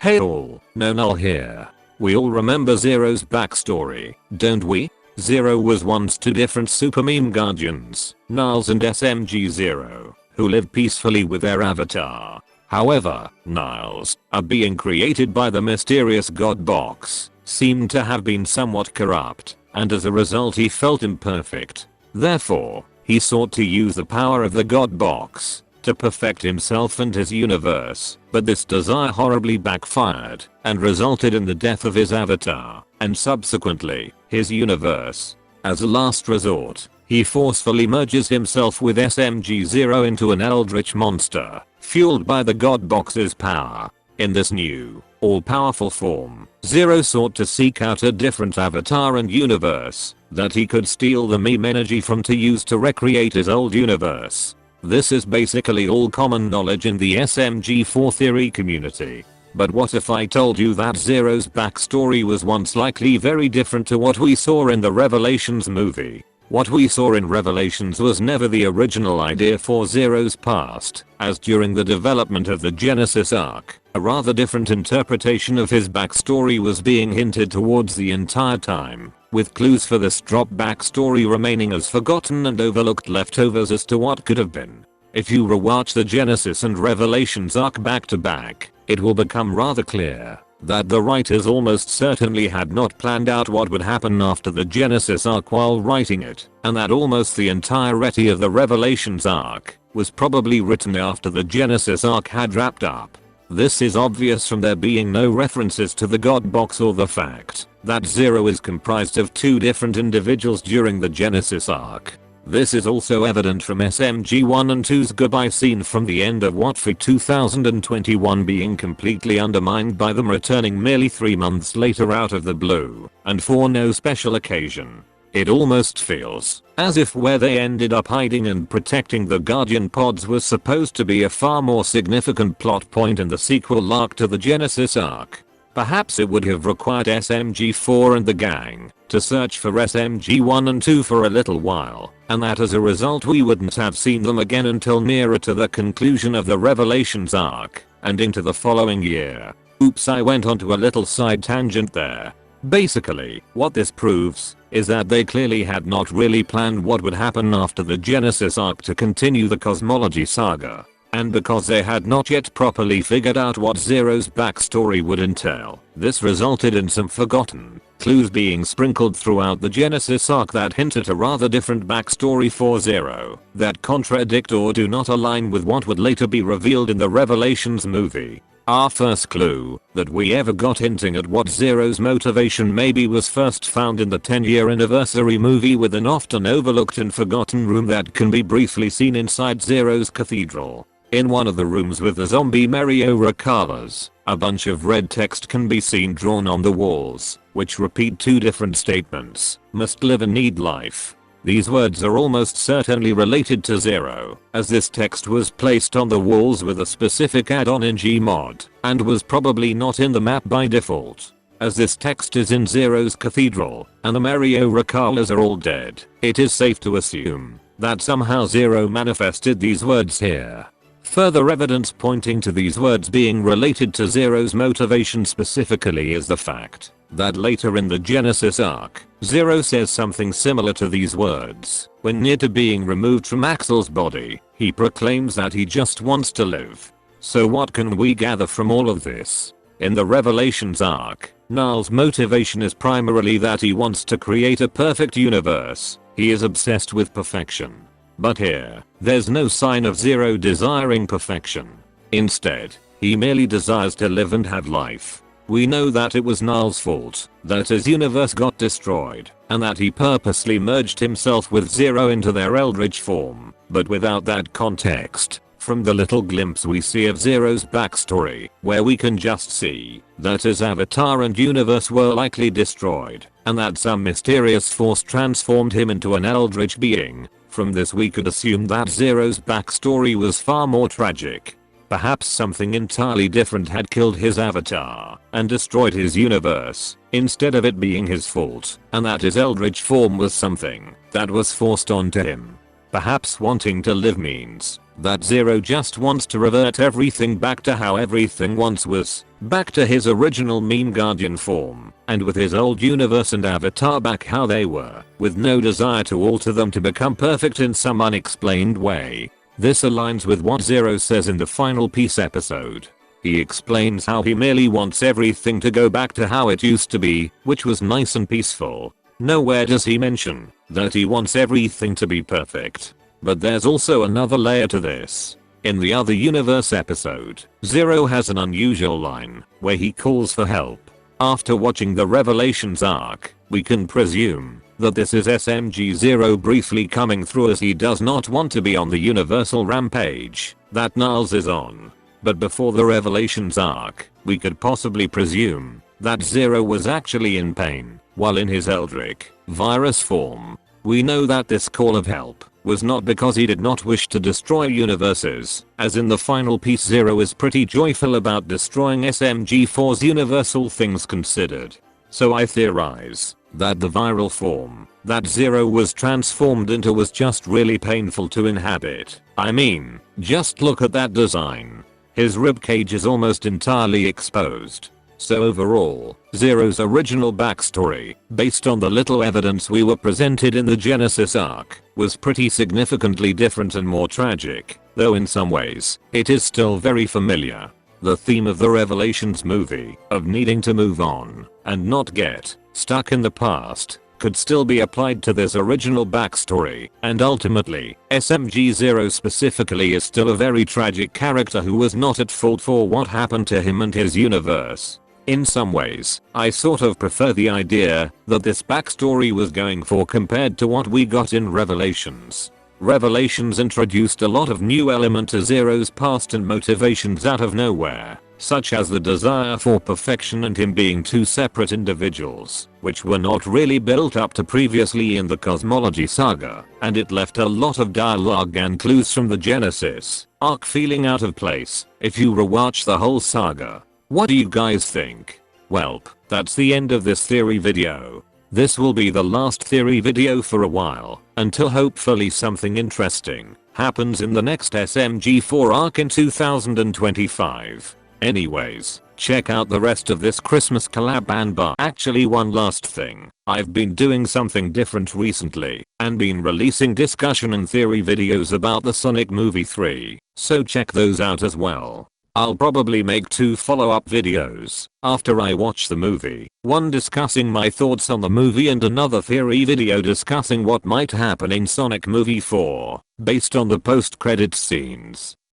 Hey all, no Null here. We all remember Zero's backstory, don't we? Zero was once two different super meme guardians, Niles and SMG0, who lived peacefully with their avatar. However, Niles, a being created by the mysterious god box, seemed to have been somewhat corrupt, and as a result he felt imperfect. Therefore, he sought to use the power of the god box to perfect himself and his universe, but this desire horribly backfired and resulted in the death of his avatar, and subsequently, his universe. As a last resort, he forcefully merges himself with SMG0 into an eldritch monster, fueled by the god box's power. In this new, all-powerful form, Zero sought to seek out a different avatar and universe that he could steal the meme energy from to use to recreate his old universe. This is basically all common knowledge in the SMG4 theory community. But what if I told you that Zero's backstory was once likely very different to what we saw in the Revelations movie? What we saw in Revelations was never the original idea for Zero's past, as during the development of the Genesis arc, a rather different interpretation of his backstory was being hinted towards the entire time, with clues for this drop backstory remaining as forgotten and overlooked leftovers as to what could have been. If you rewatch the Genesis and Revelations arc back to back, it will become rather clear that the writers almost certainly had not planned out what would happen after the Genesis arc while writing it, and that almost the entirety of the Revelations arc was probably written after the Genesis arc had wrapped up. This is obvious from there being no references to the god box or the fact that Zero is comprised of two different individuals during the Genesis arc. This is also evident from SMG1 and 2's goodbye scene from the end of What For 2021 being completely undermined by them returning merely 3 months later out of the blue, and for no special occasion. It almost feels as if where they ended up hiding and protecting the Guardian pods was supposed to be a far more significant plot point in the sequel arc to the Genesis arc. Perhaps it would have required SMG4 and the gang to search for SMG1 and 2 for a little while, and that as a result we wouldn't have seen them again until nearer to the conclusion of the Revelations arc, and into the following year. Oops, I went onto a little side tangent there. Basically, what this proves is that they clearly had not really planned what would happen after the Genesis arc to continue the cosmology saga. And because they had not yet properly figured out what Zero's backstory would entail, this resulted in some forgotten clues being sprinkled throughout the Genesis arc that hint at a rather different backstory for Zero, that contradict or do not align with what would later be revealed in the Revelations movie. Our first clue that we ever got hinting at what Zero's motivation maybe was first found in the 10-year anniversary movie with an often overlooked and forgotten room that can be briefly seen inside Zero's cathedral. In one of the rooms with the zombie Mario Recalas, a bunch of red text can be seen drawn on the walls, which repeat two different statements: must live and need life. These words are almost certainly related to Zero, as this text was placed on the walls with a specific add-on in Gmod, and was probably not in the map by default. As this text is in Zero's cathedral, and the Mario Recalas are all dead, it is safe to assume that somehow Zero manifested these words here. Further evidence pointing to these words being related to Zero's motivation specifically is the fact that later in the Genesis arc, Zero says something similar to these words. When near to being removed from Axel's body, he proclaims that he just wants to live. So what can we gather from all of this? In the Revelations arc, Niles' motivation is primarily that he wants to create a perfect universe. He is obsessed with perfection. But here, there's no sign of Zero desiring perfection. Instead, he merely desires to live and have life. We know that it was Niles' fault that his universe got destroyed, and that he purposely merged himself with Zero into their eldritch form, but without that context, from the little glimpse we see of Zero's backstory, where we can just see that his avatar and universe were likely destroyed, and that some mysterious force transformed him into an eldritch being. From this we could assume that Zero's backstory was far more tragic. Perhaps something entirely different had killed his avatar and destroyed his universe, instead of it being his fault, and that his eldritch form was something that was forced onto him. Perhaps wanting to live means that Zero just wants to revert everything back to how everything once was, back to his original meme guardian form, and with his old universe and avatar back how they were, with no desire to alter them to become perfect in some unexplained way. This aligns with what Zero says in the final Peace episode. He explains how he merely wants everything to go back to how it used to be, which was nice and peaceful. Nowhere does he mention that he wants everything to be perfect. But there's also another layer to this. In the other universe episode, Zero has an unusual line where he calls for help. After watching the Revelations arc, we can presume that this is SMG0 briefly coming through as he does not want to be on the universal rampage that Niles is on. But before the Revelations arc, we could possibly presume that Zero was actually in pain while in his eldritch virus form. We know that this call of help was not because he did not wish to destroy universes, as in the final Peace Zero is pretty joyful about destroying SMG4's universal things considered. So I theorize that the viral form that Zero was transformed into was just really painful to inhabit. I mean, just look at that design. His ribcage is almost entirely exposed. So overall, Zero's original backstory, based on the little evidence we were presented in the Genesis arc, was pretty significantly different and more tragic, though in some ways, it is still very familiar. The theme of the Revelations movie, of needing to move on, and not get stuck in the past, could still be applied to this original backstory, and ultimately, SMG0 specifically is still a very tragic character who was not at fault for what happened to him and his universe. In some ways, I sort of prefer the idea that this backstory was going for compared to what we got in Revelations. Revelations introduced a lot of new element to Zero's past and motivations out of nowhere, such as the desire for perfection and him being two separate individuals, which were not really built up to previously in the Cosmology saga, and it left a lot of dialogue and clues from the Genesis arc feeling out of place if you rewatch the whole saga. What do you guys think? Welp, that's the end of this theory video. This will be the last theory video for a while, until hopefully something interesting happens in the next SMG4 arc in 2025. Anyways, check out the rest of this Christmas collab and actually one last thing, I've been doing something different recently, and been releasing discussion and theory videos about the Sonic movie 3, so check those out as well. I'll probably make 2 follow-up videos after I watch the movie, one discussing my thoughts on the movie and another theory video discussing what might happen in Sonic Movie 4, based on the post-credits scenes.